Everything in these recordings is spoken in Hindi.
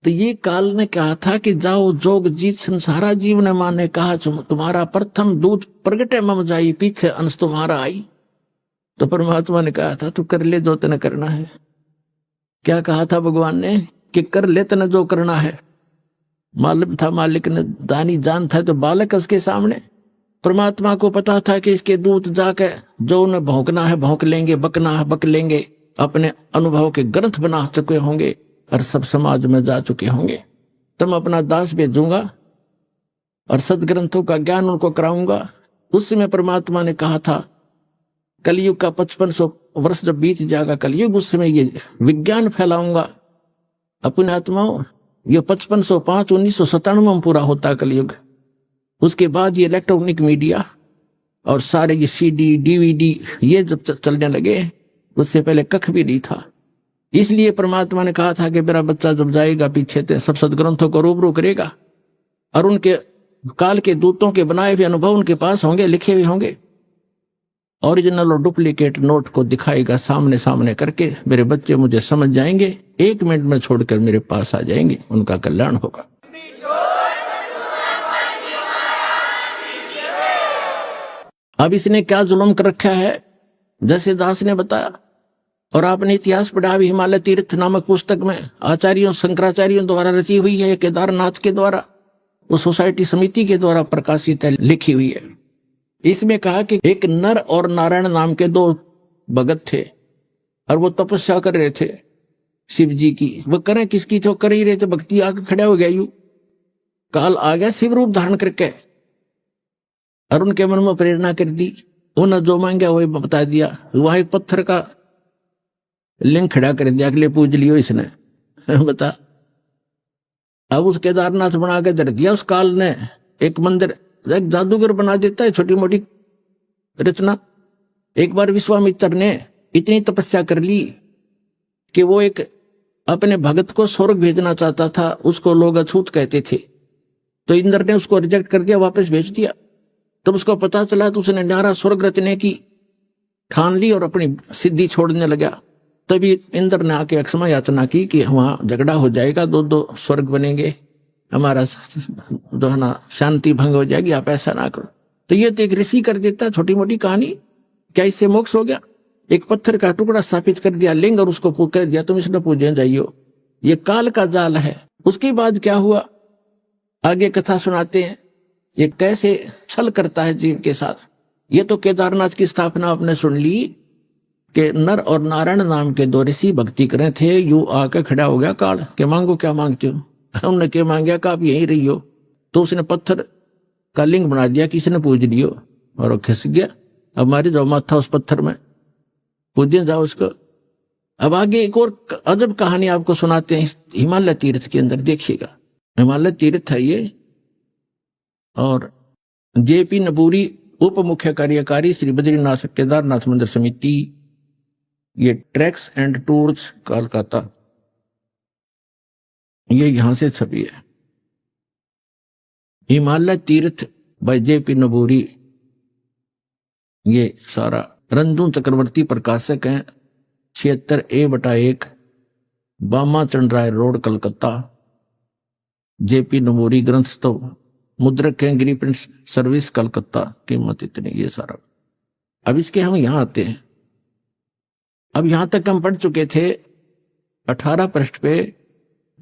तो ये काल ने कहा था कि जाओ जोग जीत संसारा जीव ने माने कहा तुम्हारा प्रथम दूत प्रगटे मम जाई पीछे अंश तुम्हारा आई। तो परमात्मा ने कहा था तू कर ले जो तने करना है। क्या कहा था भगवान ने कि कर ले तने जो करना है। मालूम था मालिक ने दानी जान था तो बालक उसके सामने। परमात्मा को पता था कि इसके दूत जाके जो उन्हें भौंकना है भौंक लेंगे, बकना है बक लेंगे, अपने अनुभव के ग्रंथ बना चुके होंगे और सब समाज में जा चुके होंगे। तुम अपना दास भेजूंगा और सदग्रंथों का ज्ञान उनको कराऊंगा। उस समय परमात्मा ने कहा था कलयुग का 5500 वर्ष जब बीत जाएगा कलयुग, उस समय ये विज्ञान फैलाऊंगा अपने आत्माओं। ये 5505 1997 में पूरा होता कलयुग। उसके बाद ये इलेक्ट्रॉनिक मीडिया और सारे ये CD DVD ये जब चलने लगे, उससे पहले कख भी नहीं था। इसलिए परमात्मा ने कहा था कि मेरा बच्चा जब जाएगा पीछे ते सब सदग्रंथों को रूबरू करेगा और उनके काल के दूतों के बनाए हुए अनुभव उनके पास होंगे, लिखे हुए होंगे। ओरिजिनल और डुप्लीकेट नोट को दिखाएगा सामने सामने करके। मेरे बच्चे मुझे समझ जाएंगे, 1 मिनट में छोड़कर मेरे पास आ जाएंगे, उनका कल्याण होगा। अब इसने क्या जुल्म कर रखा है, जैसे दास ने बताया और आपने इतिहास पढ़ा भी। हिमालय तीर्थ नामक पुस्तक में आचार्यों शंकराचार्यों द्वारा रची हुई है, केदारनाथ के द्वारा, वो सोसाइटी समिति के द्वारा प्रकाशित है, लिखी हुई है। इसमें कहा कि एक नर और नारायण नाम के 2 भगत थे और वो तपस्या कर रहे थे शिव जी की। वो करें किसकी, तो कर ही रहे थे, भक्ति आके खड़ा हो गया। यू काल आ गया शिव रूप धारण करके और उनके मन में प्रेरणा कर दी। उन्हें जो मांगा वही बता दिया। वहां एक पत्थर का लिंग खड़ा कर दिया, अगले पूज लियो इसने बता। अब उस केदारनाथ बना के धर दिया। उस काल ने एक मंदिर, एक जादूगर बना देता है छोटी मोटी रचना। एक बार विश्वामित्र ने इतनी तपस्या कर ली कि वो एक अपने भगत को स्वर्ग भेजना चाहता था, उसको लोग अछूत कहते थे। तो इंद्र ने उसको रिजेक्ट कर दिया, वापस भेज दिया। तब उसको पता चला तो उसने न्यारा स्वर्ग रचने की ठान ली और अपनी सिद्धि छोड़ने लगा। तभी इंद्र ने आके क्षमा याचना की कि वहां झगड़ा हो जाएगा, 2 स्वर्ग बनेंगे, हमारा जो है ना शांति भंग हो जाएगी, आप ऐसा ना करो। तो ये तो एक ऋषि कर देता, छोटी मोटी कहानी। क्या इससे मोक्ष हो गया? एक पत्थर का टुकड़ा स्थापित कर दिया लिंग और उसको कह दिया तुम इसने पूजने जाइयो। ये काल का जाल है। उसके बाद क्या हुआ आगे कथा सुनाते हैं, ये कैसे छल करता है जीव के साथ। ये तो केदारनाथ की स्थापना आपने सुन ली कि नर और नारायण नाम के 2 ऋषि भक्ति करे थे। यू आके खड़ा हो गया काल के मांगो क्या मांगते हो। उन्होंने क्या मांगा कि आप यहीं रही हो। तो उसने पत्थर का लिंग बना दिया, किसी ने पूज लियो और वो खिस गया। अब हमारे जो माथा उस पत्थर में पूजे जाओ उसको। अब आगे एक और अजब कहानी आपको सुनाते हैं हिमालय तीर्थ के अंदर, देखिएगा। हिमालय तीर्थ है ये और JP नबूरी उप मुख्य कार्यकारी श्री बद्रीनाथ केदारनाथ मंदिर समिति, ये ट्रैक्स एंड टूर्स कोलकाता, ये यहां से छपी है। हिमालय तीर्थ बाय JP नबूरी, ये सारा रंजू चक्रवर्ती प्रकाशक हैं, 76A/1 बामा चंद्राय रोड कलकत्ता। JP नबूरी ग्रंथ तो मुद्रक हैं, गिरी प्रिंट सर्विस कलकत्ता, कीमत इतनी, ये सारा। अब इसके हम यहां आते हैं। अब यहां तक हम पढ़ चुके थे 18 पृष्ठ पे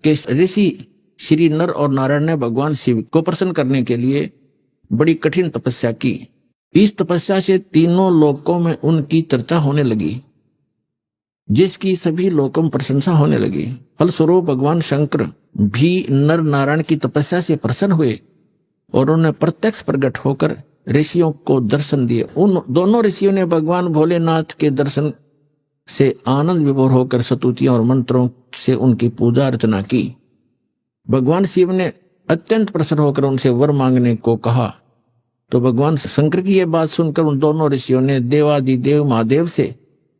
कि ऋषि श्री नर और नारायण ने भगवान शिव को प्रसन्न करने के लिए बड़ी कठिन तपस्या की। इस तपस्या से तीनों लोकों में उनकी चर्चा होने लगी, जिसकी सभी लोकों में प्रशंसा होने लगी। फलस्वरूप भगवान शंकर भी नर नारायण की तपस्या से प्रसन्न हुए और उन्हें प्रत्यक्ष प्रकट होकर ऋषियों को दर्शन दिए। उन दोनों ऋषियों ने भगवान भोलेनाथ के दर्शन से आनंद विभोर होकर स्तुतियों और मंत्रों से उनकी पूजा अर्चना की। भगवान शिव ने अत्यंत प्रसन्न होकर उनसे वर मांगने को कहा। तो भगवान शंकर की यह बात सुनकर उन दोनों ऋषियों ने देवादिदेव महादेव से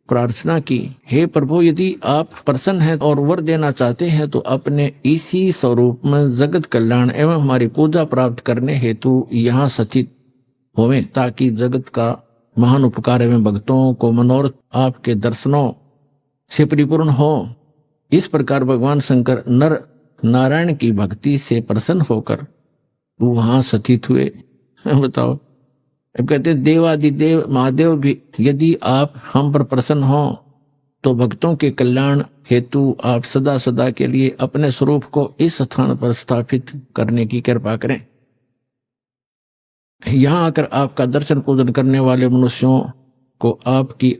प्रार्थना की, हे प्रभु, यदि आप प्रसन्न हैं और वर देना चाहते हैं तो अपने इसी स्वरूप में जगत कल्याण एवं हमारी पूजा प्राप्त करने हेतु यहाँ सचित होवें, ताकि जगत का महान उपकार एवं भक्तों को मनोरथ आपके दर्शनों से परिपूर्ण हो। इस प्रकार भगवान शंकर नर नारायण की भक्ति से प्रसन्न होकर वो वहां स्थित हुए। बताओ, अब कहते हैं देवादिदेव महादेव भी यदि आप हम पर प्रसन्न हो तो भक्तों के कल्याण हेतु आप सदा सदा के लिए अपने स्वरूप को इस स्थान पर स्थापित करने की कृपा करें। यहां आकर आपका दर्शन पूजन करने वाले मनुष्यों को आपकी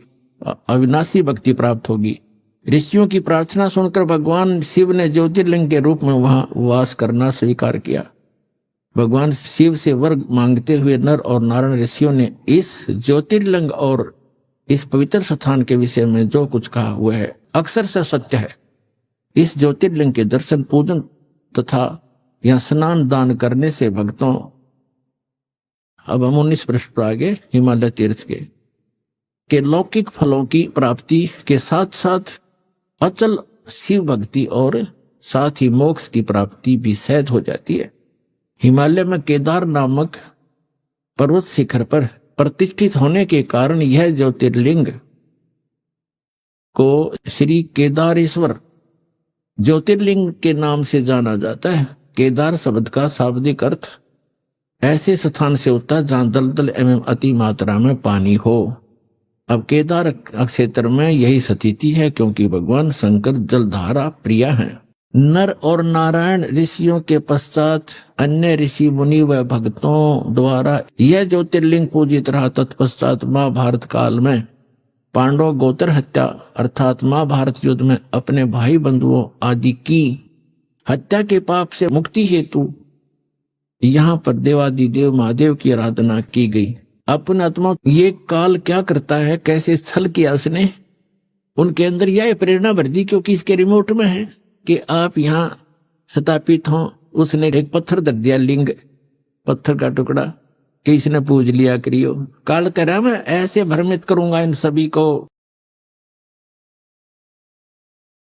अविनाशी भक्ति प्राप्त होगी। ऋषियों की प्रार्थना सुनकर भगवान शिव ने ज्योतिर्लिंग के रूप में वहां वास करना स्वीकार किया। भगवान शिव से वर मांगते हुए नर और नारायण ऋषियों ने इस ज्योतिर्लिंग और इस पवित्र स्थान के विषय में जो कुछ कहा हुआ है अक्सर से सत्य है। इस ज्योतिर्लिंग के दर्शन पूजन तथा या स्नान दान करने से भक्तों, अब हम 19 पृष्ठ पर आगे हिमालय तीर्थ के लौकिक फलों की प्राप्ति के साथ साथ अचल शिव भक्ति और साथ ही मोक्ष की प्राप्ति भी सहज हो जाती है। हिमालय में केदार नामक पर्वत शिखर पर प्रतिष्ठित होने के कारण यह ज्योतिर्लिंग को श्री केदारेश्वर ज्योतिर्लिंग के नाम से जाना जाता है। केदार शब्द का शाब्दिक अर्थ ऐसे स्थान से होता है जहां दलदल एवं अति मात्रा में पानी हो। अब केदार क्षेत्र में यही स्थिति है क्योंकि भगवान शंकर जलधारा प्रिय हैं। नर और नारायण ऋषियों के पश्चात अन्य ऋषि मुनि व भक्तों द्वारा यह ज्योतिर्लिंग पूजित रहा। तत्पश्चात महाभारत काल में पांडव गोत्र हत्या अर्थात महाभारत युद्ध में अपने भाई बंधुओं आदि की हत्या के पाप से मुक्ति हेतु यहाँ पर देवादिदेव महादेव की आराधना की गई। अपने आत्मा ये काल क्या करता है, कैसे छल किया उसने, उनके अंदर यह प्रेरणा भर दी क्योंकि इसके रिमोट में है कि आप यहाँ स्थापित हों। उसने एक पत्थर धर दिया, लिंग पत्थर का टुकड़ा, कि इसने पूज लिया करियो। काल कह रहा मैं ऐसे भ्रमित करूंगा इन सभी को